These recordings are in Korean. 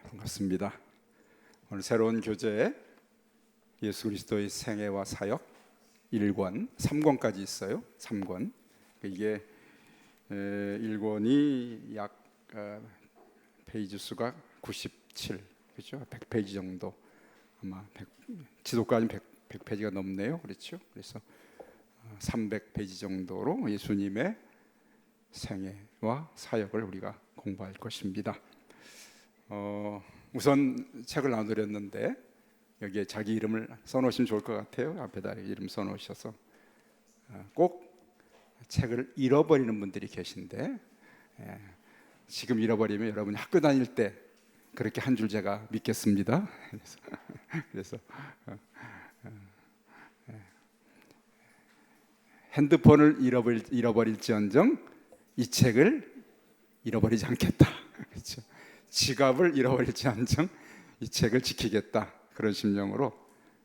반갑습니다. 오늘 새로운 교재 예수 그리스도의 생애와 사역 1권, 3권까지 있어요. 3권. 이게 1권이 약 페이지 수가 97, 그렇죠? 100페이지 정도. 아마 지도까지 100페이지가 넘네요. 그렇죠? 그래서 300페이지 정도로 예수님의 생애와 사역을 우리가 공부할 것입니다. 우선 책을 나눠드렸는데 여기에 자기 이름을 써놓으시면 좋을 것 같아요. 앞에다 이름 써놓으셔서 꼭 책을 잃어버리는 분들이 계신데 지금 잃어버리면 여러분이 학교 다닐 때 그렇게 한 줄 제가 믿겠습니다. 그래서 핸드폰을 잃어버릴지언정 이 책을 잃어버리지 않겠다. 그렇죠? 지갑을 잃어버릴지언정 이 책을 지키겠다. 그런 심령으로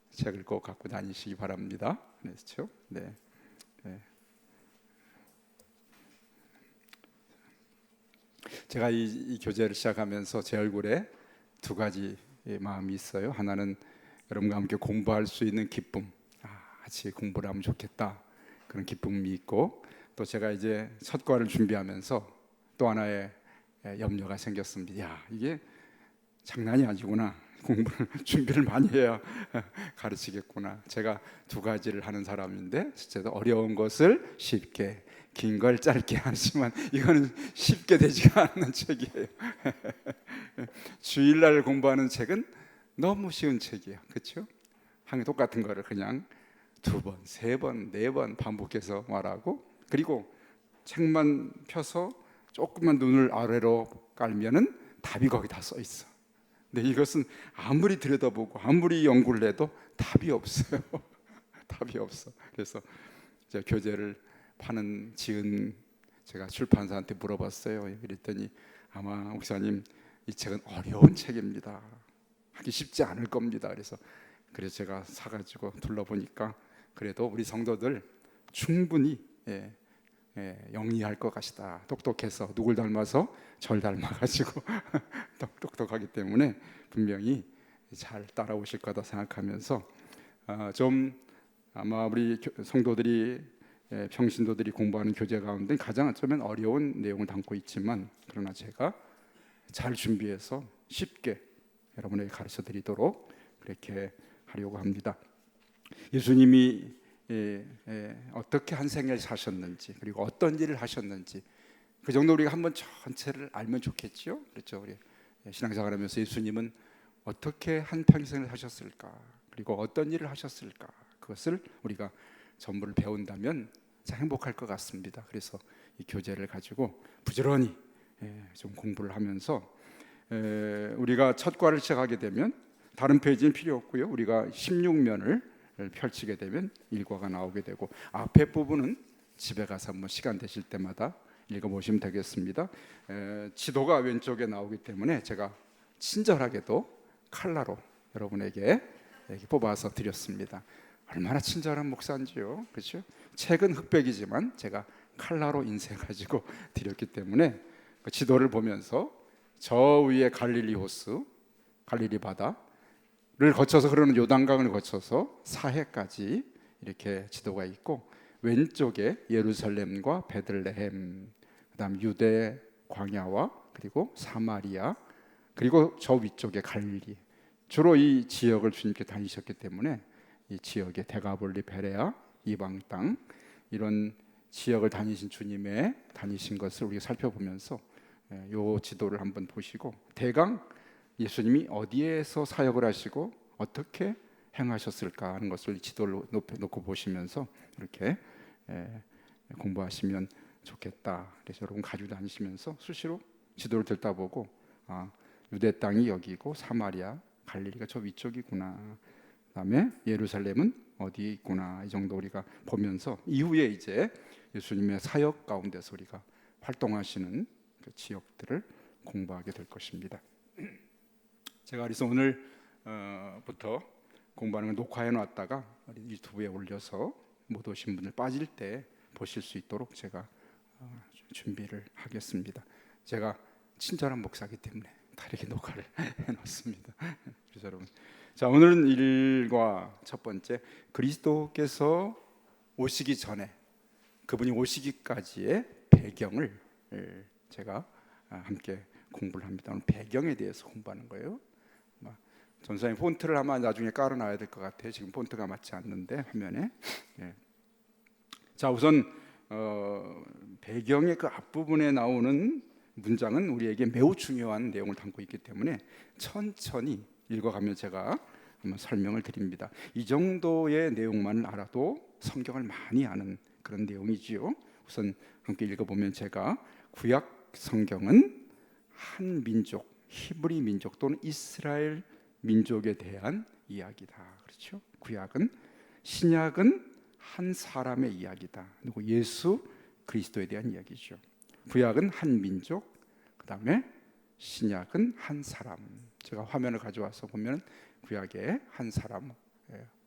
책을 꼭 갖고 다니시기 바랍니다. 그렇죠? 네. 제가 이 교재를 시작하면서 제 얼굴에 두 가지 마음이 있어요. 하나는 여러분과 함께 공부할 수 있는 기쁨, 같이 공부를 하면 좋겠다. 그런 기쁨이 있고, 또 제가 이제 첫 과를 준비하면서 또 하나의 염려가 생겼습니다. 야, 이게 장난이 아니구나. 공부를 준비를 많이 해야 가르치겠구나. 제가 두 가지를 하는 사람인데 진짜 어려운 것을 쉽게, 긴 걸 짧게 하지만 이거는 쉽게 되지가 않는 책이에요. 주일날 공부하는 책은 너무 쉬운 책이에요. 그렇죠? 항상 똑같은 거를 그냥 두 번, 세 번, 네 번 반복해서 말하고, 그리고 책만 펴서 조금만 눈을 아래로 깔면은 답이 거기 다 써 있어. 근데 이것은 아무리 들여다보고 아무리 연구를 해도 답이 없어요. 답이 없어. 그래서 제가 교재를 지은 제가 출판사한테 물어봤어요. 그랬더니 아마 목사님 이 책은 어려운 책입니다. 하기 쉽지 않을 겁니다. 그래서 제가 사가지고 둘러보니까 그래도 우리 성도들 충분히 영리할 것 같다. 똑똑해서 누굴 닮아서 절 닮아가지고 똑똑하기 때문에 분명히 잘 따라오실 거다 생각하면서 좀 아마 우리 성도들이 평신도들이 공부하는 교재 가운데 가장 어쩌면 어려운 내용을 담고 있지만, 그러나 제가 잘 준비해서 쉽게 여러분에게 가르쳐 드리도록 그렇게 하려고 합니다. 예수님이 어떻게 한 생을 사셨는지, 그리고 어떤 일을 하셨는지 그 정도 우리가 한번 전체를 알면 좋겠죠. 그렇죠? 우리 신앙생활하면서 예수님은 어떻게 한 평생을 하셨을까, 그리고 어떤 일을 하셨을까, 그것을 우리가 전부를 배운다면 참 행복할 것 같습니다. 그래서 이 교재를 가지고 부지런히 좀 공부를 하면서 우리가 첫 과를 시작하게 되면 다른 페이지는 필요 없고요. 우리가 16면을 펼치게 되면 1과가 나오게 되고, 앞에 부분은 집에 가서 한번 시간 되실 때마다 읽어보시면 되겠습니다. 지도가 왼쪽에 나오기 때문에 제가 친절하게도 칼라로 여러분에게 이렇게 뽑아서 드렸습니다. 얼마나 친절한 목사인지요. 그렇죠? 책은 흑백이지만 제가 칼라로 인쇄해가지고 드렸기 때문에 그 지도를 보면서 저 위에 갈릴리 호수, 갈릴리 바다를 거쳐서 흐르는 요단강을 거쳐서 사해까지 이렇게 지도가 있고, 왼쪽에 예루살렘과 베들레헴, 그다음 유대 광야와 그리고 사마리아, 그리고 저 위쪽에 갈릴리, 주로 이 지역을 주님께 다니셨기 때문에 이 지역의 데가볼리, 베레아, 이방 땅, 이런 지역을 다니신 주님의 다니신 것을 우리가 살펴보면서 이 지도를 한번 보시고, 대강 예수님이 어디에서 사역을 하시고 어떻게 행하셨을까 하는 것을 지도를 놓고 보시면서 이렇게 공부하시면 좋겠다. 그래서 여러분 가지고 다니시면서 수시로 지도를 들다보고, 유대 땅이 여기고 사마리아, 갈릴리가 저 위쪽이구나, 그다음에 예루살렘은 어디에 있구나, 이 정도 우리가 보면서 이후에 이제 예수님의 사역 가운데서 우리가 활동하시는 그 지역들을 공부하게 될 것입니다. 제가 그래서 오늘부터 공부하는 걸 녹화해 놨다가 유튜브에 올려서 못 오신 분들 빠질 때 보실 수 있도록 제가 준비를 하겠습니다. 제가 친절한 목사이기 때문에 다 이렇게 녹화를 해놨습니다. 그래서 여러분, 자, 오늘은 일과 첫 번째, 그리스도께서 오시기 전에 그분이 오시기까지의 배경을 제가 함께 공부를 합니다. 오늘 배경에 대해서 공부하는 거예요. 전사님 폰트를 아마 나중에 깔아놔야 될 것 같아요. 지금 폰트가 맞지 않는데 화면에. 예. 자, 우선 배경의 그 앞부분에 나오는 문장은 우리에게 매우 중요한 내용을 담고 있기 때문에 천천히 읽어가면 제가 한번 설명을 드립니다. 이 정도의 내용만 알아도 성경을 많이 아는 그런 내용이지요. 우선 함께 읽어보면 제가 구약 성경은 한 민족, 히브리 민족 또는 이스라엘 민족에 대한 이야기다. 그렇죠? 구약은, 신약은 한 사람의 이야기다. 그리고 예수 그리스도에 대한 이야기죠. 구약은 한 민족, 그다음에 신약은 한 사람. 제가 화면을 가져와서 보면 구약의 한 사람,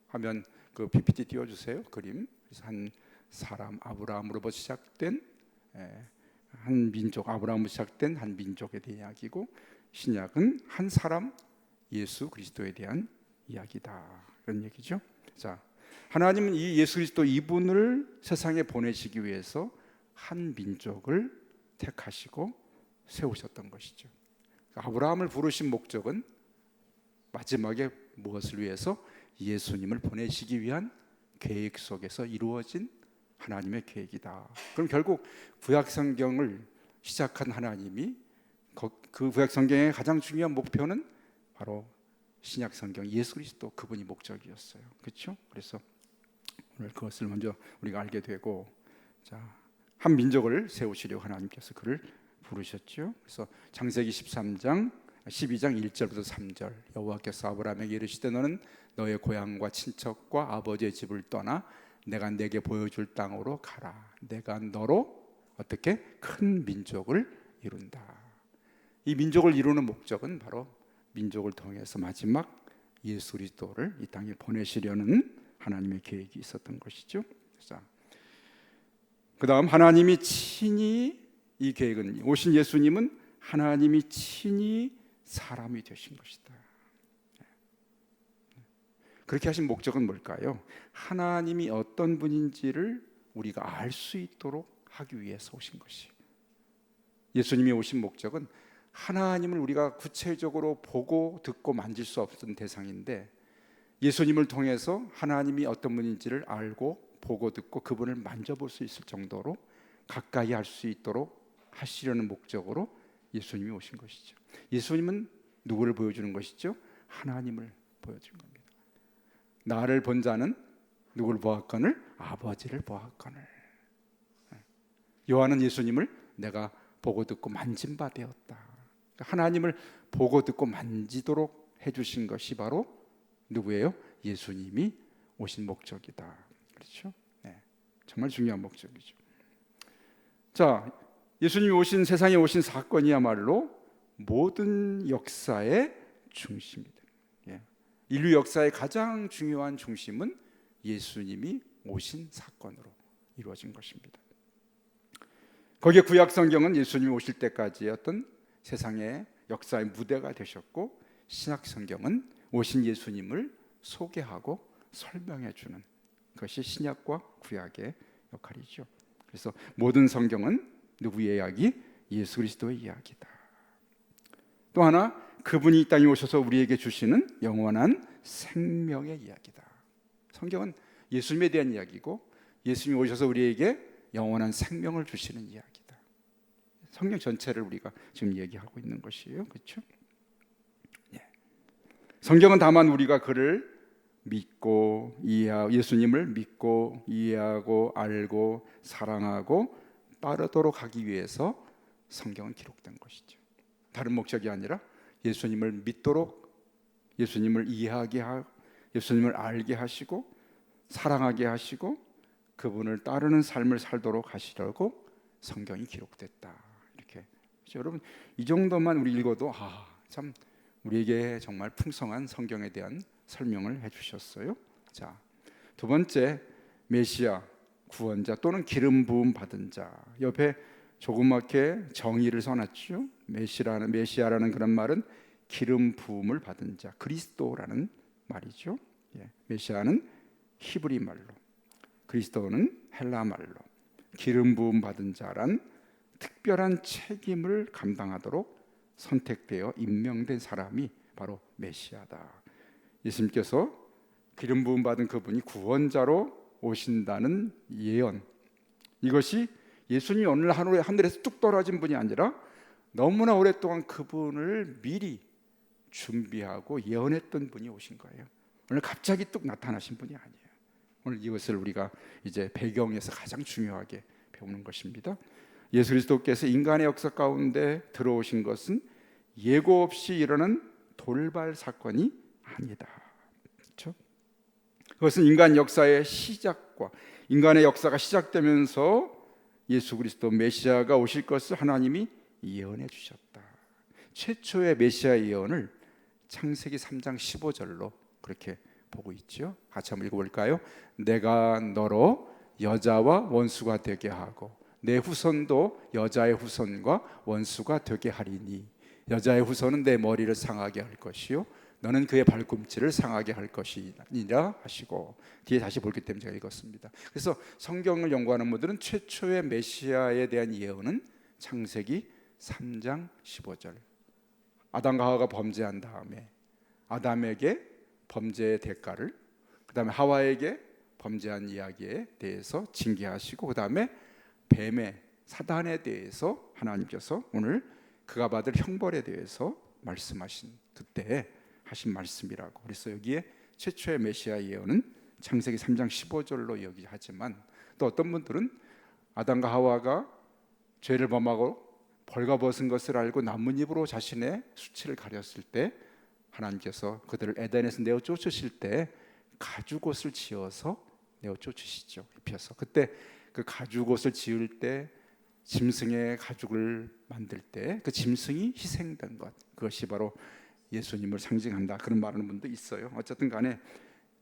화면 그 PPT 띄워주세요. 그림. 그래서 한 사람, 아브라함으로부터 시작된 한 민족, 아브라함으로 시작된 한 민족에 대한 이야기고, 신약은 한 사람, 예수 그리스도에 대한 이야기다. 그런 얘기죠. 자, 하나님은 이 예수 그리스도 이분을 세상에 보내시기 위해서 한 민족을 택하시고 세우셨던 것이죠. 아브라함을 부르신 목적은 마지막에 무엇을 위해서? 예수님을 보내시기 위한 계획 속에서 이루어진 하나님의 계획이다. 그럼 결국 구약 성경을 시작한 하나님이 그 구약 성경의 가장 중요한 목표는 바로 신약 성경 예수 그리스도 그분이 목적이었어요. 그렇죠? 그래서 오늘 그것을 먼저 우리가 알게 되고, 자, 한 민족을 세우시려고 하나님께서 그를 부르셨죠. 그래서 창세기 12장 1절부터 3절, 여호와께서 아브라함에게 이르시되 너는 너의 고향과 친척과 아버지의 집을 떠나 내가 내게 보여줄 땅으로 가라. 내가 너로 어떻게 큰 민족을 이룬다. 이 민족을 이루는 목적은 바로 민족을 통해서 마지막 예수 그리스도를 이 땅에 보내시려는 하나님의 계획이 있었던 것이죠. 그 다음 하나님이 친히, 이 계획은, 오신 예수님은 하나님이 친히 사람이 되신 것이다. 그렇게 하신 목적은 뭘까요? 하나님이 어떤 분인지를 우리가 알 수 있도록 하기 위해서 오신 것이. 예수님이 오신 목적은 하나님을 우리가 구체적으로 보고 듣고 만질 수 없는 대상인데, 예수님을 통해서 하나님이 어떤 분인지를 알고 보고 듣고 그분을 만져볼 수 있을 정도로 가까이 할 수 있도록 하시려는 목적으로 예수님이 오신 것이죠. 예수님은 누구를 보여주는 것이죠? 하나님을 보여준 겁니다. 나를 본 자는 누구를 보았거늘? 아버지를 보았거늘. 요한은 예수님을 내가 보고 듣고 만진 바 되었다. 하나님을 보고 듣고 만지도록 해주신 것이 바로 누구예요? 예수님이 오신 목적이다. 그렇죠? 네, 정말 중요한 목적이죠. 자, 예수님이 오신, 세상에 오신 사건이야말로 모든 역사의 중심이다. 인류 역사의 가장 중요한 중심은 예수님이 오신 사건으로 이루어진 것입니다. 거기에 구약 성경은 예수님이 오실 때까지의 어떤 세상의 역사의 무대가 되셨고, 신약 성경은 오신 예수님을 소개하고 설명해 주는 것이 신약과 구약의 역할이죠. 그래서 모든 성경은 누구의 이야기? 예수 그리스도의 이야기다. 또 하나, 그분이 이 땅에 오셔서 우리에게 주시는 영원한 생명의 이야기다. 성경은 예수님에 대한 이야기고, 예수님이 오셔서 우리에게 영원한 생명을 주시는 이야기다. 성경 전체를 우리가 지금 얘기하고 있는 것이에요. 그렇죠? 성경은 다만 우리가 그를 믿고 이해하고, 예수님을 믿고 이해하고 알고 사랑하고 따르도록 하기 위해서 성경은 기록된 것이죠. 다른 목적이 아니라 예수님을 믿도록, 예수님을 이해하게 하고, 예수님을 알게 하시고 사랑하게 하시고 그분을 따르는 삶을 살도록 하시려고 성경이 기록됐다. 이렇게. 그렇죠? 여러분, 이 정도만 우리 읽어도 참 우리에게 정말 풍성한 성경에 대한 설명을 해주셨어요. 자, 두 번째, 메시아, 구원자 또는 기름 부음 받은 자. 옆에 조그맣게 정의를 써놨죠. 메시아라는 그런 말은 기름 부음을 받은 자, 그리스도라는 말이죠. 메시아는 히브리 말로, 그리스도는 헬라 말로 기름 부음 받은 자란 특별한 책임을 감당하도록 선택되어 임명된 사람이 바로 메시아다. 예수님께서 기름 부음 받은 그분이 구원자로 오신다는 예언, 이것이 예수님이 오늘 하늘에서 뚝 떨어진 분이 아니라 너무나 오랫동안 그분을 미리 준비하고 예언했던 분이 오신 거예요. 오늘 갑자기 뚝 나타나신 분이 아니에요. 오늘 이것을 우리가 이제 배경에서 가장 중요하게 배우는 것입니다. 예수 그리스도께서 인간의 역사 가운데 들어오신 것은 예고 없이 일어난 돌발 사건이 아니다. 그렇죠? 그것은 인간 역사의 시작과 인간의 역사가 시작되면서 예수 그리스도 메시아가 오실 것을 하나님이 예언해 주셨다. 최초의 메시아 예언을 창세기 3장 15절로 그렇게 보고 있죠. 같이 한번 읽어볼까요? 내가 너로 여자와 원수가 되게 하고 내 후손도 여자의 후손과 원수가 되게 하리니 여자의 후손은 내 머리를 상하게 할 것이요 너는 그의 발꿈치를 상하게 할 것이니라 하시고, 뒤에 다시 볼기 때문에 제가 읽었습니다. 그래서 성경을 연구하는 분들은 최초의 메시아에 대한 예언은 창세기 3장 15절, 아담과 하와가 범죄한 다음에 아담에게 범죄의 대가를, 그 다음에 하와에게 범죄한 이야기에 대해서 징계하시고, 그 다음에 뱀의 사단에 대해서 하나님께서 오늘 그가 받을 형벌에 대해서 말씀하신 그때 하신 말씀이라고. 그래서 여기에 최초의 메시아 예언은 창세기 3장 15절로 얘기하지만, 또 어떤 분들은 아담과 하와가 죄를 범하고 벌거벗은 것을 알고 나뭇잎으로 자신의 수치를 가렸을 때 하나님께서 그들을 에덴에서 내어 쫓으실 때 가죽옷을 지어서 내어 쫓으시죠. 입혀서. 그때 그 가죽옷을 지을 때 짐승의 가죽을 만들 때 그 짐승이 희생된 것, 그것이 바로 예수님을 상징한다, 그런 말하는 분도 있어요. 어쨌든 간에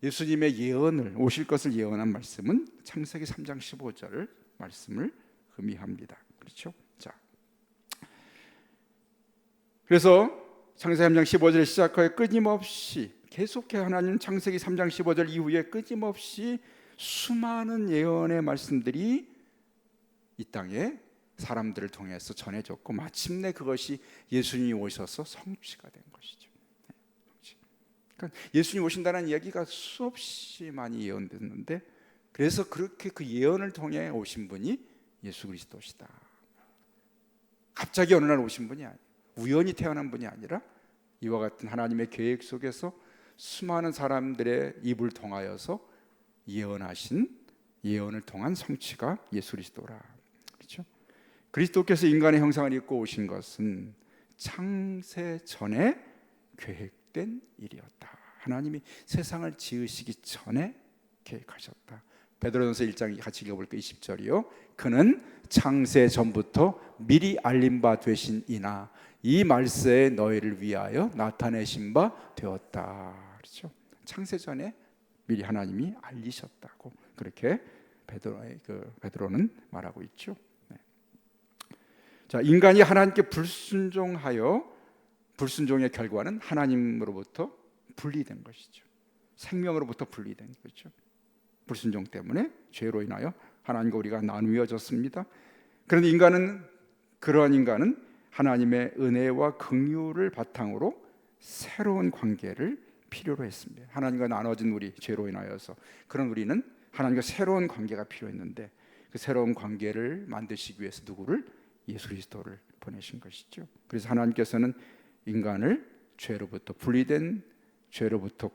예수님의 예언을, 오실 것을 예언한 말씀은 창세기 3장 15절 말씀을 의미합니다. 그렇죠? 자, 그래서 창세기 3장 15절 시작하여 끊임없이 계속해 하나님 창세기 3장 15절 이후에 끊임없이 수많은 예언의 말씀들이 이 땅에 사람들을 통해서 전해졌고, 마침내 그것이 예수님이 오셔서 성취가 된 것이죠. 그러니까 예수님이 오신다는 이야기가 수없이 많이 예언됐는데, 그래서 그렇게 그 예언을 통해 오신 분이 예수 그리스도시다. 갑자기 어느 날 오신 분이 아니에요. 우연히 태어난 분이 아니라 이와 같은 하나님의 계획 속에서 수많은 사람들의 입을 통하여서 예언하신, 예언을 통한 성취가 예수 그리스도라. 그렇죠? 그리스도께서 인간의 형상을 입고 오신 것은 창세 전에 계획된 일이었다. 하나님이 세상을 지으시기 전에 계획하셨다. 베드로전서 1장 같이 읽어볼게요. 20절이요. 그는 창세 전부터 미리 알린 바 되신 이나 이 말세에 너희를 위하여 나타내신 바 되었다. 그렇죠? 창세 전에 미리 하나님이 알리셨다고 그렇게 베드로는 말하고 있죠. 네. 자, 인간이 하나님께 불순종의 결과는 하나님으로부터 분리된 것이죠. 생명으로부터 분리된 거죠. 불순종 때문에 죄로 인하여 하나님과 우리가 나누어졌습니다. 그런데 그러한 인간은 하나님의 은혜와 긍휼을 바탕으로 새로운 관계를 필요로 했습니다. 하나님과 나눠진 우리, 죄로 인하여서 그런 우리는 하나님과 새로운 관계가 필요했는데, 그 새로운 관계를 만드시기 위해서 누구를? 예수 그리스도를 보내신 것이죠. 그래서 하나님께서는 인간을 죄로부터 분리된, 죄로부터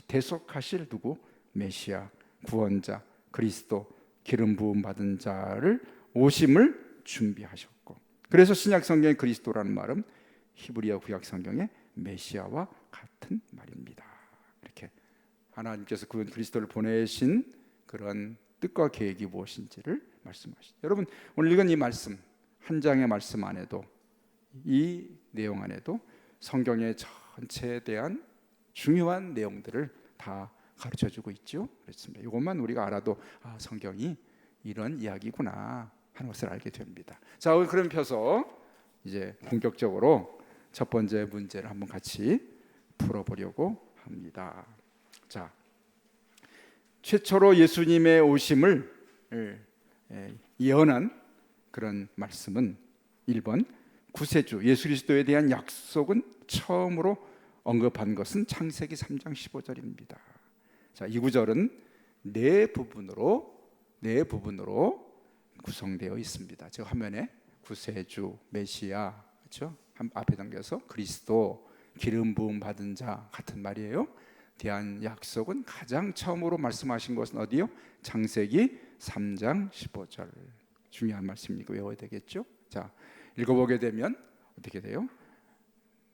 대속하실 누구? 메시아, 구원자, 그리스도, 기름 부음 받은 자를 오심을 준비하셨고, 그래서 신약 성경의 그리스도라는 말은 히브리어 구약 성경의 메시아와 같은 말입니다. 이렇게 하나님께서 그 그리스도를 보내신 그런 뜻과 계획이 무엇인지를 말씀하시죠. 여러분, 오늘 읽은 이 말씀, 한 장의 말씀 안에도, 이 내용 안에도 성경의 전체에 대한 중요한 내용들을 다 가르쳐주고 있죠. 그렇습니다. 이것만 우리가 알아도 성경이 이런 이야기구나 하는 것을 알게 됩니다. 자, 그럼 펴서 이제 본격적으로 첫 번째 문제를 한번 같이 풀어보려고 합니다. 자, 최초로 예수님의 오심을 예언한 그런 말씀은 1번 구세주 예수 그리스도에 대한 약속은 처음으로 언급한 것은 창세기 3장 15절입니다. 자, 이 구절은 네 부분으로 구성되어 있습니다. 저 화면에 구세주, 메시아, 그렇죠? 앞에 당겨서 그리스도, 기름 부음 받은 자 같은 말이에요. 대한 약속은 가장 처음으로 말씀하신 것은 어디요? 창세기 3장 15절. 중요한 말씀이니까 외워야 되겠죠? 자, 읽어보게 되면 어떻게 돼요?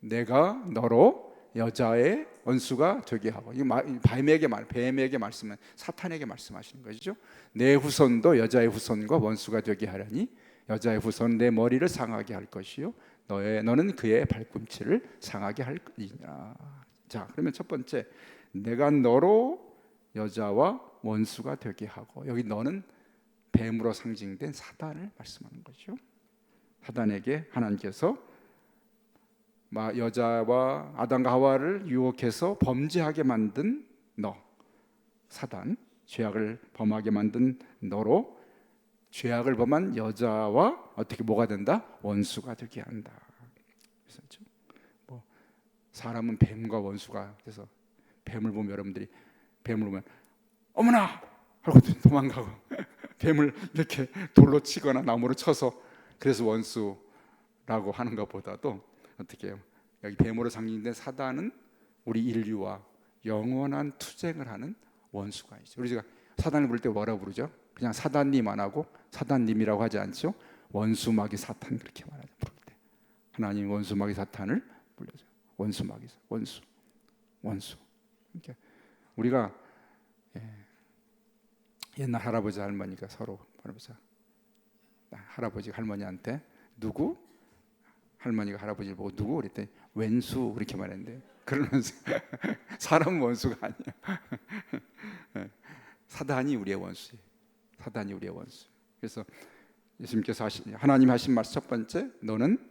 내가 너로 여자의 원수가 되게 하고, 이 뱀에게 말씀은 사탄에게 말씀하시는 것이죠. 내 후손도 여자의 후손과 원수가 되게 하려니 여자의 후손 내 머리를 상하게 할 것이요 너는 그의 발꿈치를 상하게 할 것이니라. 자, 그러면 첫 번째, 내가 너로 여자와 원수가 되게 하고, 여기 너는 뱀으로 상징된 사단을 말씀하는 거죠. 사단에게 하나님께서 여자와 아담과 하와를 유혹해서 범죄하게 만든 너, 사단, 죄악을 범하게 만든 너로 죄악을 범한 여자와 어떻게 뭐가 된다? 원수가 되게 한다. 그래서 사람은 뱀과 원수가, 그래서 뱀을 보면 여러분들이 뱀을 보면 어머나 하고 도망가고 뱀을 이렇게 돌로 치거나 나무로 쳐서 그래서 원수라고 하는 것보다도 어떻게 해요? 여기 뱀으로 상징된 사단은 우리 인류와 영원한 투쟁을 하는 원수가 있죠. 우리가 사단을 부를 때 뭐라고 부르죠? 그냥 사단님 안 하고 사단님이라고 하지 않죠? 원수마귀 사탄 그렇게 말하죠. 부를 때 하나님 원수마귀 사탄을 불러죠. 원수마귀 원수. 그러니까 우리가 옛날 할아버지 할머니가 서로 할아버지가 할머니한테 누구? 할머니가 할아버지를 보고 누구? 그랬더니 왼수 그렇게 말했는데, 그러면서 사람 원수가 아니야. 사단이 우리의 원수예요. 사단이 우리의 원수. 그래서 예수님께서 하나님 하신 말씀 첫 번째, 너는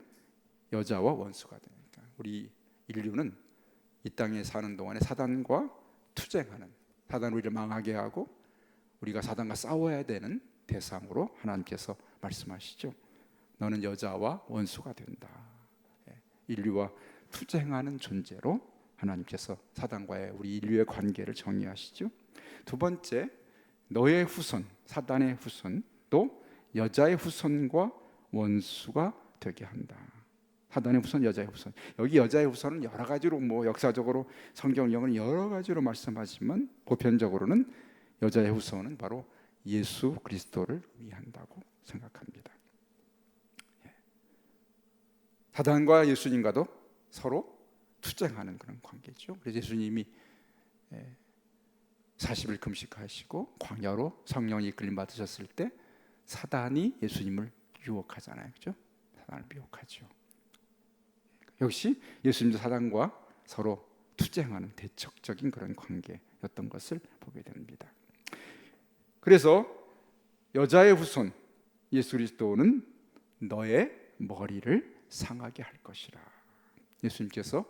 여자와 원수가 되니까 우리 인류는 이 땅에 사는 동안에 사단과 투쟁하는, 사단 우리를 망하게 하고 우리가 사단과 싸워야 되는 대상으로 하나님께서 말씀하시죠. 너는 여자와 원수가 된다. 인류와 투쟁하는 존재로 하나님께서 사단과의 우리 인류의 관계를 정의하시죠. 두 번째, 너의 후손, 사단의 후손도 여자의 후손과 원수가 되게 한다. 사단의 후손, 여자의 후손. 여기 여자의 후손은 여러 가지로 역사적으로 성경령은 여러 가지로 말씀하지만 보편적으로는 여자의 후손은 바로 예수 그리스도를 의미한다고 생각합니다. 사단과 예수님과도 서로 투쟁하는 그런 관계죠. 그래서 예수님이 40일 금식하시고 광야로 성령이 이끌림 받으셨을 때 사단이 예수님을 유혹하잖아요. 그렇죠? 사단을 미혹하죠. 역시 예수님도 사단과 서로 투쟁하는 대척적인 그런 관계였던 것을 보게 됩니다. 그래서 여자의 후손 예수 그리스도는 너의 머리를 상하게 할 것이라. 예수님께서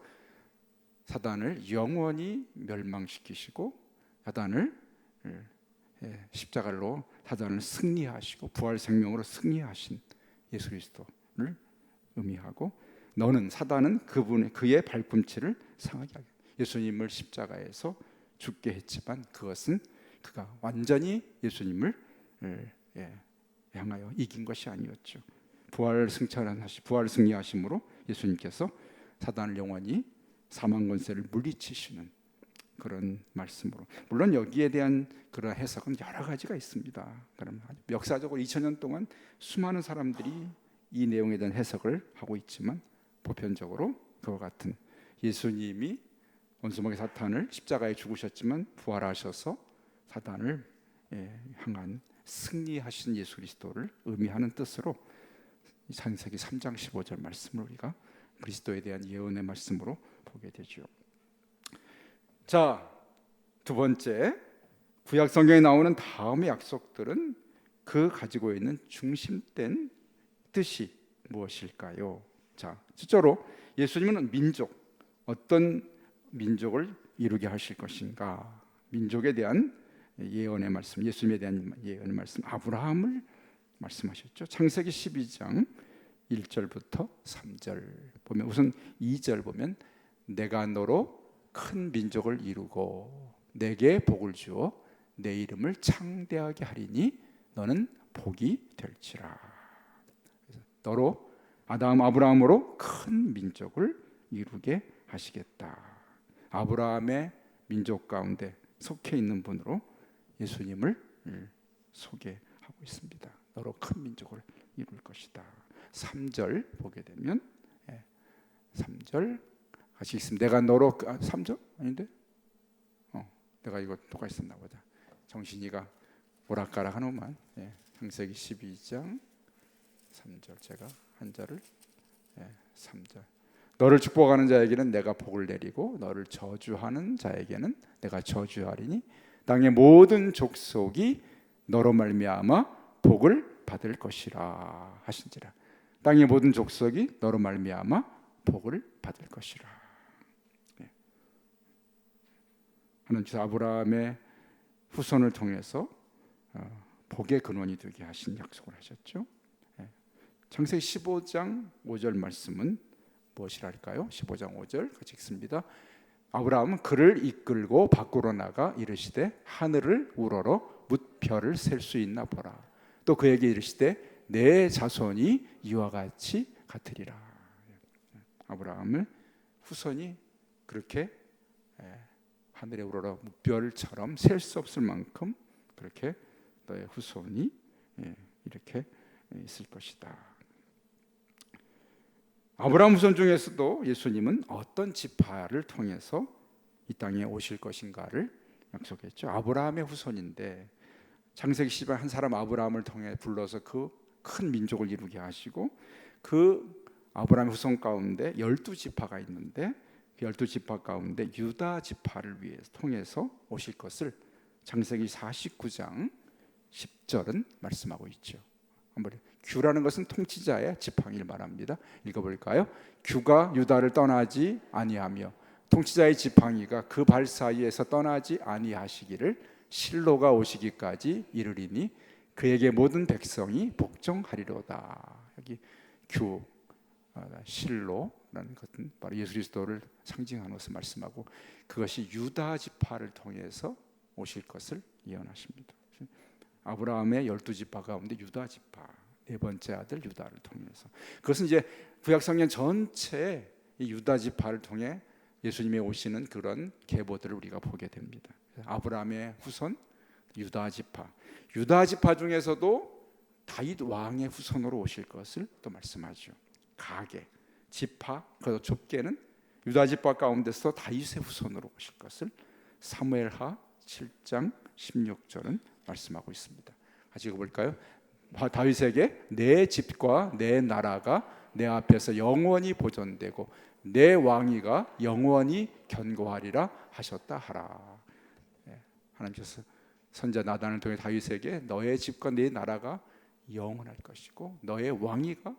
사단을 영원히 멸망시키시고 사단을 십자가로 사단을 승리하시고 부활 생명으로 승리하신 예수 그리스도를 의미하고, 너는 사단은 그의 발꿈치를 상하게 하게. 예수님을 십자가에서 죽게 했지만 그것은 그가 완전히 예수님을 향하여 이긴 것이 아니었죠. 부활 승리하심으로 예수님께서 사단을 영원히 사망 권세를 물리치시는 그런 말씀으로, 물론 여기에 대한 그런 해석은 여러 가지가 있습니다. 그럼 역사적으로 2000년 동안 수많은 사람들이 이 내용에 대한 해석을 하고 있지만 보편적으로 그와 같은, 예수님이 원수마귀 사탄을 십자가에 죽으셨지만 부활하셔서 사단을 향한 승리하신 예수 그리스도를 의미하는 뜻으로 창세기 3장 15절 말씀을 우리가 그리스도에 대한 예언의 말씀으로 보게 되죠. 자, 두 번째, 구약 성경에 나오는 다음의 약속들은 그 가지고 있는 중심된 뜻이 무엇일까요? 자, 첫째로 예수님은 민족, 어떤 민족을 이루게 하실 것인가? 민족에 대한 예언의 말씀, 예수님에 대한 예언의 말씀, 아브라함을 말씀하셨죠. 창세기 12장 1절부터 3절 보면, 우선 2절 보면 내가 너로 큰 민족을 이루고 내게 복을 주어 내 이름을 창대하게 하리니 너는 복이 될지라. 너로 아브라함으로 큰 민족을 이루게 하시겠다. 아브라함의 민족 가운데 속해 있는 분으로 예수님을 소개하고 있습니다. 너로 큰 민족을 이룰 것이다. 3절 보게 되면 3절 같이 읽습니다. 내가 너로 3절 아닌데? 내가 이거 똑같이 썼나 보다. 정신이가 오락가락 하노만. 창세기 12장 3절 제가 한자를 3절 너를 축복하는 자에게는 내가 복을 내리고 너를 저주하는 자에게는 내가 저주하리니 땅의 모든 족속이 너로 말미암아 복을 받을 것이라 하신지라. 땅의 모든 족속이 너로 말미암아 복을 받을 것이라. 하나님께서 아브라함의 후손을 통해서 복의 근원이 되게 하신 약속을 하셨죠. 창세기 15장 5절 말씀은 무엇이랄까요? 15장 5절 같이 읽습니다. 아브라함은 그를 이끌고 밖으로 나가 이르시되 하늘을 우러러 뭇별을 셀 수 있나 보라. 또 그에게 이르시되 내 자손이 이와 같이 같으리라. 아브라함을 후손이 그렇게 하늘에 우러러 뭇별처럼 셀 수 없을 만큼 그렇게 너의 후손이 이렇게 있을 것이다. 아브라함 후손 중에서도 예수님은 어떤 지파를 통해서 이 땅에 오실 것인가를 약속했죠. 아브라함의 후손인데 창세기 10장 한 사람 아브라함을 통해 불러서 그 큰 민족을 이루게 하시고 그 아브라함의 후손 가운데 12지파가 있는데 그 12지파 가운데 유다 지파를 위해서 통해서 오실 것을 창세기 49장 10절은 말씀하고 있죠. 한번 규라는 것은 통치자의 지팡이를 말합니다. 읽어볼까요? 규가 유다를 떠나지 아니하며 통치자의 지팡이가 그 발 사이에서 떠나지 아니하시기를 실로가 오시기까지 이르리니 그에게 모든 백성이 복종하리로다. 여기 규 실로라는 것은 바로 예수 그리스도를 상징하는 것을 말씀하고 그것이 유다 지파를 통해서 오실 것을 예언하십니다. 아브라함의 12지파 가운데 유다 지파 네 번째 아들 유다를 통해서 그것은 이제 구약성경 전체의 이 유다 지파를 통해 예수님이 오시는 그런 계보들을 우리가 보게 됩니다. 아브라함의 후손 유다 지파 중에서도 다윗 왕의 후손으로 오실 것을 또 말씀하죠. 가계 지파 그 좁게는 유다 지파 가운데서 다윗의 후손으로 오실 것을 사무엘하 7장 16절은 말씀하고 있습니다. 같이 읽어볼까요? 다윗에게 내 집과 내 나라가 내 앞에서 영원히 보존되고 내 왕위가 영원히 견고하리라 하셨다 하라. 하나님께서 선자 나단을 통해 다윗에게 너의 집과 내 나라가 영원할 것이고 너의 왕위가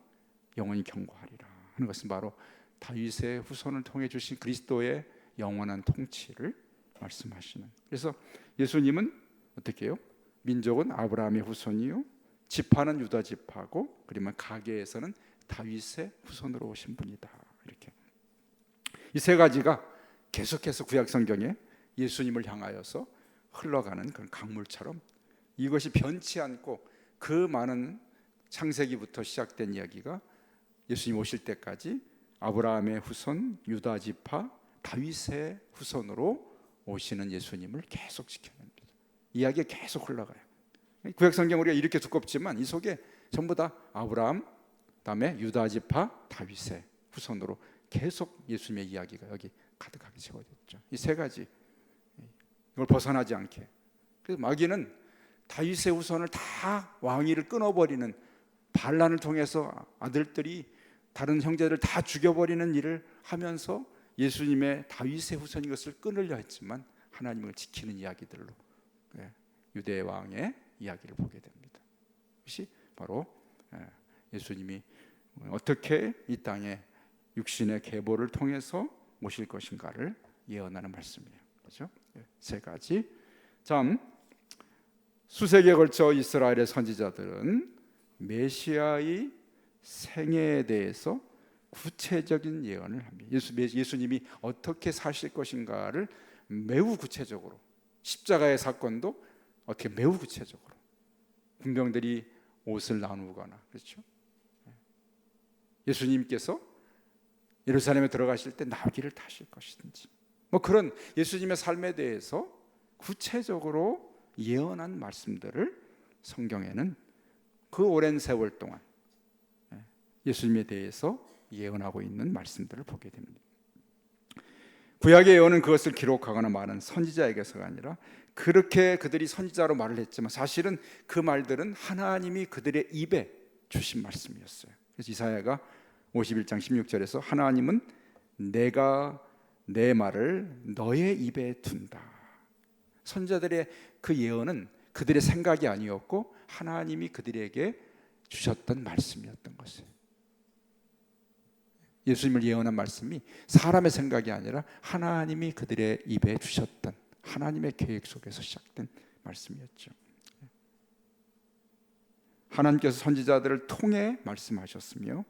영원히 견고하리라 하는 것은 바로 다윗의 후손을 통해 주신 그리스도의 영원한 통치를 말씀하시는. 그래서 예수님은 어떻게 해요? 민족은 아브라함의 후손이요, 지파는 유다 지파고, 그러면 가계에서는 다윗의 후손으로 오신 분이다. 이렇게 이 세 가지가 계속해서 구약 성경에 예수님을 향하여서 흘러가는 그런 강물처럼 이것이 변치 않고 그 많은 창세기부터 시작된 이야기가 예수님 오실 때까지 아브라함의 후손 유다 지파 다윗의 후손으로 오시는 예수님을 계속 지켜냅니다. 이야기가 계속 흘러가요. 구약 성경 우리가 이렇게 두껍지만 이 속에 전부 다 아브라함 그다음에 유다 지파 다윗의 후손으로 계속 예수님의 이야기가 여기 가득하게 채워졌죠. 이 세 가지 이걸 벗어나지 않게. 그래서 마귀는 다윗의 후손을 다 왕위를 끊어버리는 반란을 통해서 아들들이 다른 형제들을 다 죽여버리는 일을 하면서 예수님의 다윗의 후손인 것을 끊으려 했지만 하나님을 지키는 이야기들로 유대 왕의 이야기를 보게 됩니다. 것이 바로 예수님이 어떻게 이 땅에 육신의 계보를 통해서 오실 것인가를 예언하는 말씀이에요. 그렇죠? 세 가지. 참, 수세기에 걸쳐 이스라엘의 선지자들은 메시아의 생애에 대해서 구체적인 예언을 합니다. 예수님이 어떻게 사실 것인가를 매우 구체적으로, 십자가의 사건도 어떻게 매우 구체적으로, 군병들이 옷을 나누거나, 그렇죠? 예수님께서 예루살렘에 들어가실 때 나귀를 타실 것인지, 뭐 그런 예수님의 삶에 대해서 구체적으로 예언한 말씀들을 성경에는 그 오랜 세월 동안 예수님에 대해서 예언하고 있는 말씀들을 보게 됩니다. 구약의 예언은 그것을 기록하거나 말하는 선지자에게서가 아니라 그렇게 그들이 선지자로 말을 했지만 사실은 그 말들은 하나님이 그들의 입에 주신 말씀이었어요. 그래서 이사야가 51장 16절에서 하나님은 내가 내 말을 너의 입에 둔다. 선지자들의 그 예언은 그들의 생각이 아니었고 하나님이 그들에게 주셨던 말씀이었던 것이에요. 예수님을 예언한 말씀이 사람의 생각이 아니라 하나님이 그들의 입에 주셨던 하나님의 계획 속에서 시작된 말씀이었죠. 하나님께서 선지자들을 통해 말씀하셨으며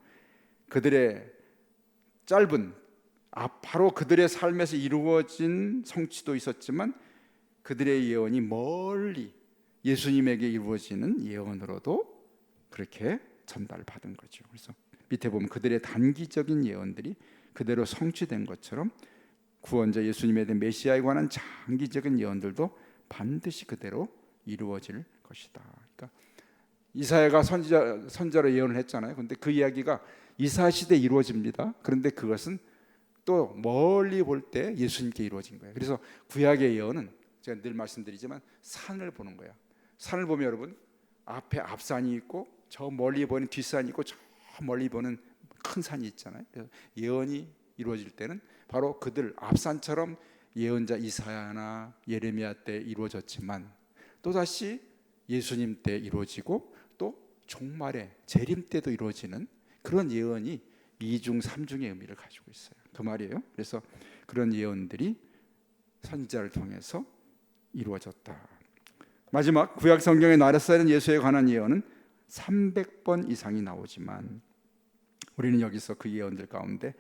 그들의 짧은 바로 그들의 삶에서 이루어진 성취도 있었지만 그들의 예언이 멀리 예수님에게 이루어지는 예언으로도 그렇게 전달받은 거죠. 그래서 밑에 보면 그들의 단기적인 예언들이 그대로 성취된 것처럼 구원자 예수님에 대한 메시아에 관한 장기적인 예언들도 반드시 그대로 이루어질 것이다. 그러니까 이사야가 선지자로 예언을 했잖아요. 그런데 그 이야기가 이사야 시대에 이루어집니다. 그런데 그것은 또 멀리 볼 때 예수님께 이루어진 거예요. 그래서 구약의 예언은 제가 늘 말씀드리지만 산을 보는 거예요. 산을 보면 여러분 앞에 앞산이 있고 저 멀리 보는 뒷산이 있고 저 멀리 보는 큰 산이 있잖아요. 그래서 예언이 이루어질 때는 바로 그들 앞산처럼 예언자 이사야나 예레미야 때 이루어졌지만 또다시 예수님 때 이루어지고 또 종말의 재림 때도 이루어지는 그런 예언이 이중 삼중의 의미를 가지고 있어요. 그 말이에요. 그래서 그런 예언들이 선지자를 통해서 이루어졌다. 마지막 구약 성경의 나사렛 예수에 관한 예언은 300번 이상이 나오지만 우리는 여기서 그 예언들 가운데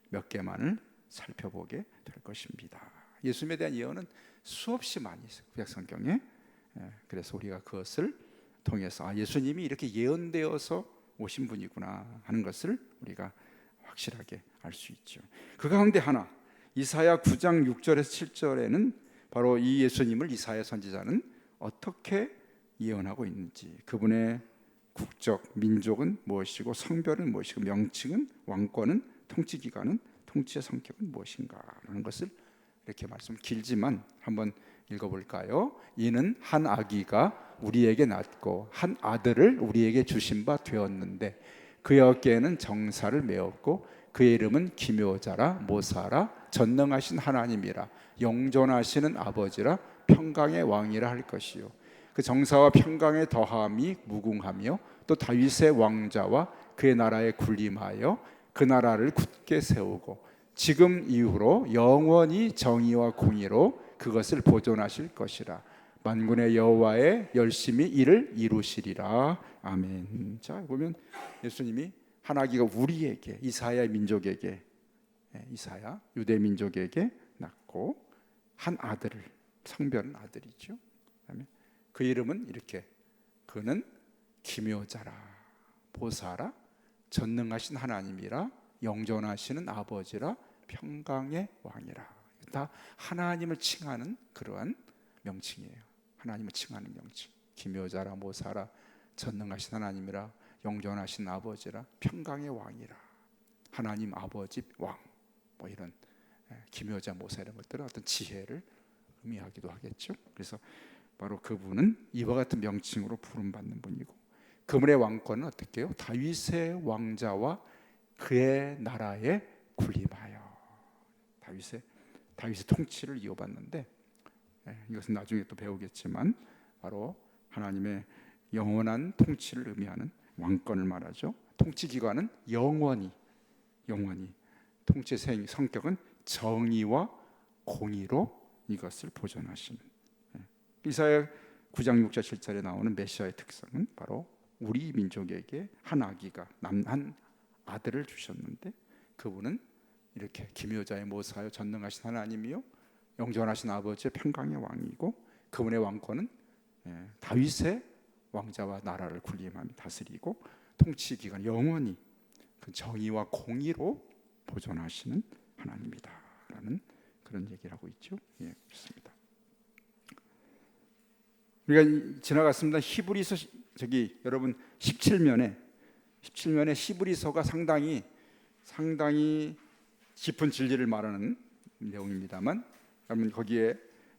몇 개만을 살펴보게 될 것입니다. 예수님에 대한 예언은 수없이 많이 있어요. 구약 성경에. 그래서 우리가 그것을 통해서 예수님이 이렇게 예언되어서 오신 분이구나 하는 것을 우리가 확실하게 알 수 있죠. 그 가운데 하나 이사야 9장 6절에서 7절에는 바로 이 예수님을 이사야 선지자는 어떻게 예언하고 있는지, 그분의 국적, 민족은 무엇이고 성별은 무엇이고 명칭은, 왕권은, 통치기관은, 통치의 성격은 무엇인가 하는 것을 이렇게 말씀 길지만 한번 읽어볼까요? 이는 한 아기가 우리에게 낳고 한 아들을 우리에게 주신 바 되었는데 그의 어깨에는 정사를 메었고 그의 이름은 기묘자라 모사라 전능하신 하나님이라 영존하시는 아버지라 평강의 왕이라 할 것이요 그 정사와 평강의 더함이 무궁하며 또 다윗의 왕자와 그의 나라에 군림하여 그 나라를 굳게 세우고 지금 이후로 영원히 정의와 공의로 그것을 보존하실 것이라 만군의 여호와의 열심히 이를 이루시리라. 아멘. 자 보면 예수님이 한 아기가 우리에게 이사야 민족에게 이사야 유대 민족에게 낳고 한 아들을 성별은 아들이죠. 그다음에 그 이름은 이렇게 그는 기묘자라 보사라 전능하신 하나님이라 영존하시는 아버지라 평강의 왕이라. 다 하나님을 칭하는 그러한 명칭이에요. 하나님을 칭하는 명칭. 기묘자라 모사라 전능하신 하나님이라 영존하신 아버지라 평강의 왕이라. 하나님 아버지 왕 뭐 이런 기묘자 모사 이런 것들은 어떤 지혜를 의미하기도 하겠죠. 그래서 바로 그분은 이와 같은 명칭으로 부름받는 분이고 그분의 왕권은 어떻게 해요? 다윗의 왕자와 그의 나라에 군림하여 다윗의 통치를 이어받는데 이것은 나중에 또 배우겠지만 바로 하나님의 영원한 통치를 의미하는 왕권을 말하죠. 통치 기관은 영원히 통치 성격은 정의와 공의로 이것을 보존하시는. 이사야 9장 6절 7절에 나오는 메시아의 특성은 바로 우리 민족에게 한 아기가 한 아들을 주셨는데 그분은 이렇게 기묘자의 모사요 전능하신 하나님이요 영존하신 아버지의 평강의 왕이고 그분의 왕권은 다윗의 왕자와 나라를 군림하며 다스리고 통치 기간 영원히 그 정의와 공의로 보존하시는 하나님이다라는 그런 얘기를 하고 있죠. 예, 그렇습니다. 우리가 지나갔습니다. 히브리서 여러분 17면에 히브리서가 상당히 깊은 진리를 말하는 내용입니다만 여러분 거기에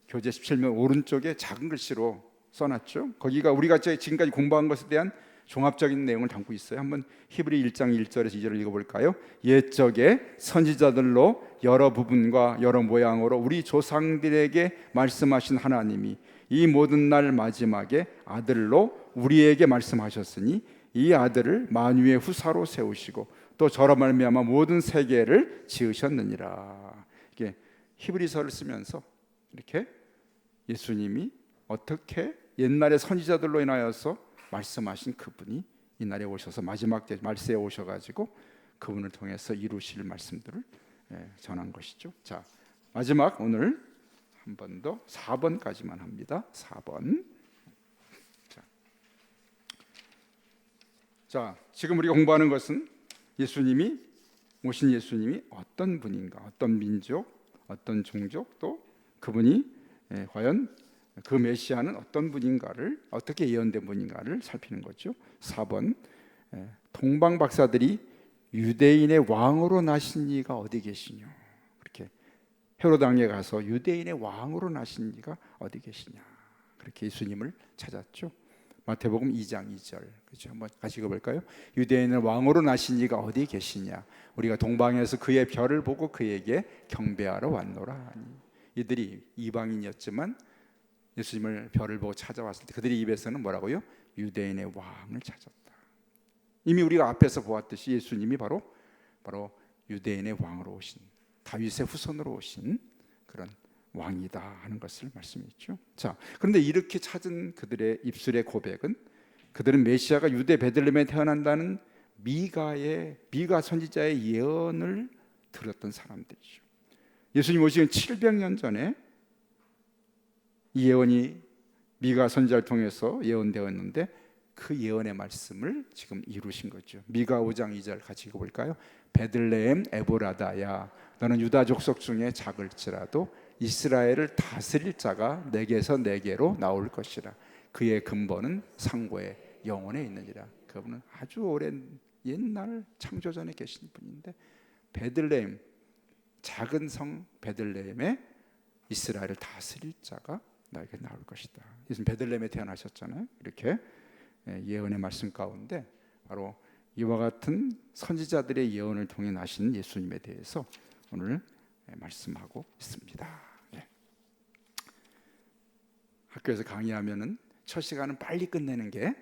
교재 17면 오른쪽에 작은 글씨로 써놨죠. 거기가 우리가 지금까지 공부한 것에 대한 종합적인 내용을 담고 있어요. 한번 히브리 1장 1절에서 2절을 읽어볼까요? 옛적에 선지자들로 여러 부분과 여러 모양으로 우리 조상들에게 말씀하신 하나님이 이 모든 날 마지막에 아들로 우리에게 말씀하셨으니 이 아들을 만유의 후사로 세우시고 또 저로 말미암아 모든 세계를 지으셨느니라. 이게 히브리서를 쓰면서 이렇게 예수님이 어떻게 옛날에 선지자들로 인하여서 말씀하신 그분이 이 날에 오셔서 마지막 때 말세에 오셔가지고 그분을 통해서 이루실 말씀들을 전한 것이죠. 자, 마지막 오늘 한 번 더 4번까지만 합니다. 4번. 자, 지금 우리가 공부하는 것은 오신 예수님이 어떤 분인가, 어떤 민족, 어떤 종족, 또 그분이 과연 그 메시아는 어떤 분인가를, 어떻게 예언된 분인가를 살피는 거죠. 4번. 동방 박사들이 유대인의 왕으로 나신 이가 어디 계시냐. 그렇게 헤로드 왕에 가서 유대인의 왕으로 나신 이가 어디 계시냐. 그렇게 예수님을 찾았죠. 마태복음 2장 2절. 그렇죠. 한번 같이 읽어볼까요? 유대인의 왕으로 나신 이가 어디 계시냐. 우리가 동방에서 그의 별을 보고 그에게 경배하러 왔노라. 이들이 이방인이었지만 예수님을 별을 보고 찾아왔을 때 그들의 입에서는 뭐라고요? 유대인의 왕을 찾았다. 이미 우리가 앞에서 보았듯이 예수님이 바로 유대인의 왕으로 오신, 다윗의 후손으로 오신 그런 왕이다 하는 것을 말씀했죠. 자, 그런데 이렇게 찾은 그들의 입술의 고백은 그들은 메시아가 유대 베들레헴에 태어난다는 미가 선지자의 예언을 들었던 사람들이죠. 예수님 오시기 700년 전에 이 예언이 미가 선지자를 통해서 예언되었는데 그 예언의 말씀을 지금 이루신 거죠. 미가 5장 2절 같이 읽어볼까요? 베들레헴 에보라다야 너는 유다 족속 중에 작을지라도 이스라엘을 다스릴 자가 내게서 내게로 나올 것이라. 그의 근본은 상고의 영혼에 있느니라. 그분은 아주 오랜 옛날 창조전에 계신 분인데 베들레헴, 작은 성 베들레헴에 이스라엘을 다스릴 자가 나에게 나올 것이다. 예수님 베들레헴에 태어나셨잖아요. 이렇게 예언의 말씀 가운데 바로 이와 같은 선지자들의 예언을 통해 나신 예수님에 대해서 오늘 말씀하고 있습니다. 학교에서 강의하면은 첫 시간은 빨리 끝내는 게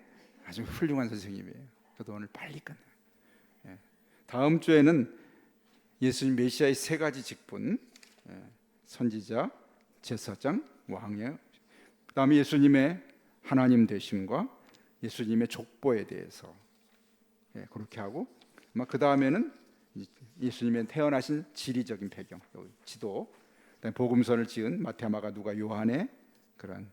아주 훌륭한 선생님이에요. 저도 오늘 빨리 끝내요. 다음 주에는 예수님 메시아의 세 가지 직분, 선지자, 제사장, 왕이에요. 그다음에 예수님의 하나님 되심과 예수님의 족보에 대해서 그렇게 하고, 그 다음에는 예수님의 태어나신 지리적인 배경, 지도, 그다음에 복음서를 지은 마태, 마가, 누가, 요한의 그런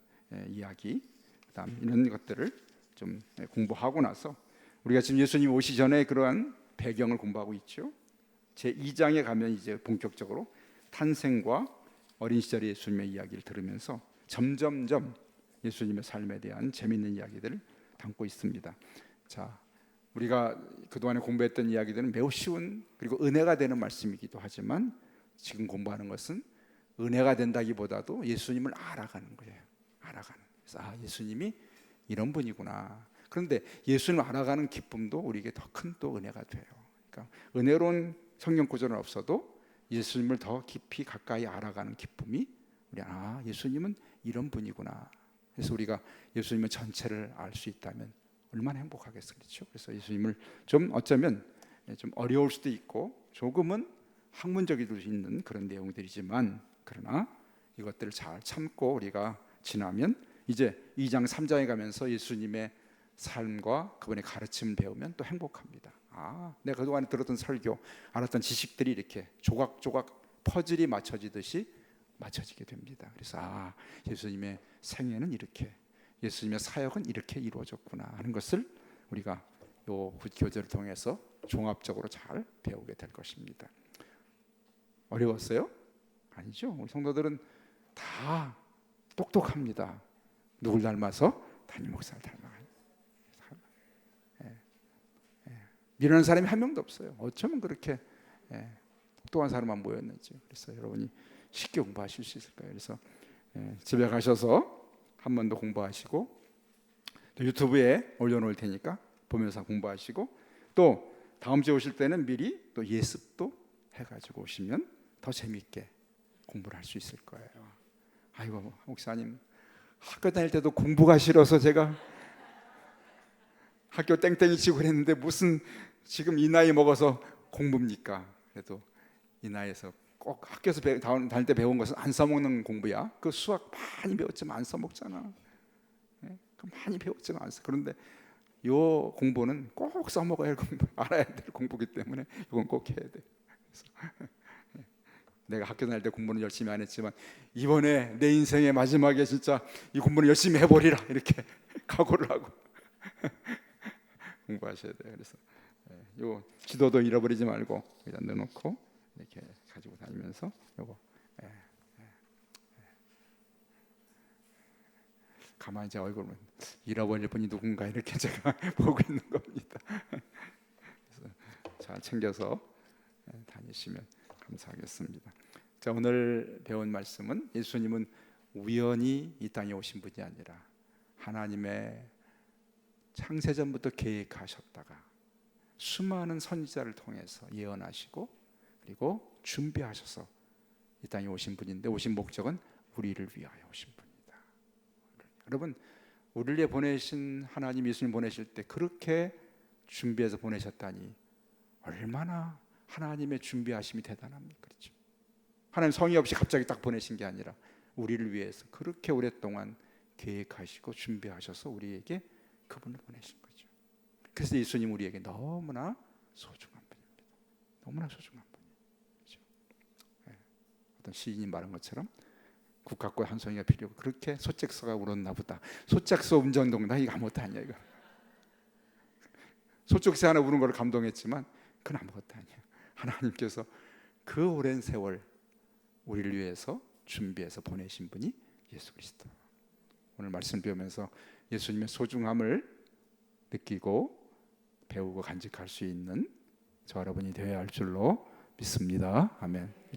이야기, 그다음 이런 것들을 좀 공부하고 나서 우리가 지금 예수님 오시 전에 그러한 배경을 공부하고 있죠. 제 2장에 가면 이제 본격적으로 탄생과 어린 시절의 예수님의 이야기를 들으면서 점점점 예수님의 삶에 대한 재미있는 이야기들을 담고 있습니다. 자, 우리가 그동안에 공부했던 이야기들은 매우 쉬운 그리고 은혜가 되는 말씀이기도 하지만 지금 공부하는 것은 은혜가 된다기보다도 예수님을 알아가는 거예요. 그래서 예수님이 이런 분이구나. 그런데 예수님을 알아가는 기쁨도 우리에게 더 큰 또 은혜가 돼요. 그러니까 은혜로운 성경 구절은 없어도 예수님을 더 깊이 가까이 알아가는 기쁨이 우리 예수님은 이런 분이구나. 그래서 우리가 예수님의 전체를 알 수 있다면 얼마나 행복하겠어요, 그렇죠? 그래서 예수님을 좀 어쩌면 좀 어려울 수도 있고 조금은 학문적일 수 있는 그런 내용들이지만, 그러나 이것들을 잘 참고 우리가 지나면 이제 2장 3장에 가면서 예수님의 삶과 그분의 가르침을 배우면 또 행복합니다. 내가 그동안에 들었던 설교, 알았던 지식들이 이렇게 조각조각 퍼즐이 맞춰지듯이 맞춰지게 됩니다. 그래서 예수님의 생애는 이렇게, 예수님의 사역은 이렇게 이루어졌구나 하는 것을 우리가 요 교제를 통해서 종합적으로 잘 배우게 될 것입니다. 어려웠어요? 아니죠. 우리 성도들은 다 똑똑합니다. 누굴 닮아서? 담임 목사를 닮아요. 미련한 사람이 한 명도 없어요. 어쩌면 그렇게 똑똑한 사람만 모였는지. 그래서 여러분이 쉽게 공부하실 수 있을 거예요. 그래서 집에 가셔서 한 번 더 공부하시고, 또 유튜브에 올려놓을 테니까 보면서 공부하시고, 또 다음 주에 오실 때는 미리 또 예습도 해가지고 오시면 더 재미있게 공부를 할 수 있을 거예요. 아이고 목사님, 학교 다닐 때도 공부가 싫어서 제가 학교 땡땡이 치고 그랬는데 무슨 지금 이 나이 먹어서 공부입니까? 그래도 이 나이에서 꼭 학교에서 다닐 때 배운 것은 안 써먹는 공부야. 그 수학 많이 배웠지만 안 써먹잖아. 많이 배웠지만 안 써. 그런데 요 공부는 꼭 써먹어야 할 공부, 알아야 될 공부기 때문에 이건 꼭 해야 돼. 내가 학교 다닐 때 공부는 열심히 안 했지만 이번에 내 인생의 마지막에 진짜 이 공부는 열심히 해버리라, 이렇게 각오를 하고 공부하셔야 돼요. 그래서 요 지도도 잃어버리지 말고 여기다 넣어놓고 이렇게 가지고 다니면서 요거 가만히 제 얼굴은 잃어버릴 분이 누군가 이렇게 제가 보고 있는 겁니다. 그래서 잘 챙겨서 다니시면 감사하겠습니다. 자, 오늘 배운 말씀은 예수님은 우연히 이 땅에 오신 분이 아니라 하나님의 창세전부터 계획하셨다가 수많은 선지자를 통해서 예언하시고 그리고 준비하셔서 이 땅에 오신 분인데, 오신 목적은 우리를 위하여 오신 분입니다. 여러분, 우리를 위해 보내신 하나님, 예수님 보내실 때 그렇게 준비해서 보내셨다니 얼마나 하나님의 준비하심이 대단합니까? 그렇죠? 하나님 성의 없이 갑자기 딱 보내신 게 아니라 우리를 위해서 그렇게 오랫동안 계획하시고 준비하셔서 우리에게 그분을 보내신 거죠. 그래서 예수님 우리에게 너무나 소중한 분입니다. 너무나 소중한 분이죠. 어떤 시인이 말한 것처럼 국화꽃 한 송이가 필요고 그렇게 소짝소가 울었나 보다. 소짝소 음정동, 나 이거 아무것도 아니야. 이거 소쪽새 하나 우는 걸 감동했지만 그건 아무것도 아니야. 하나님께서 그 오랜 세월 우리를 위해서 준비해서 보내신 분이 예수 그리스도. 오늘 말씀 배우면서 예수님의 소중함을 느끼고 배우고 간직할 수 있는 저 여러분이 되어야 할 줄로 믿습니다. 아멘.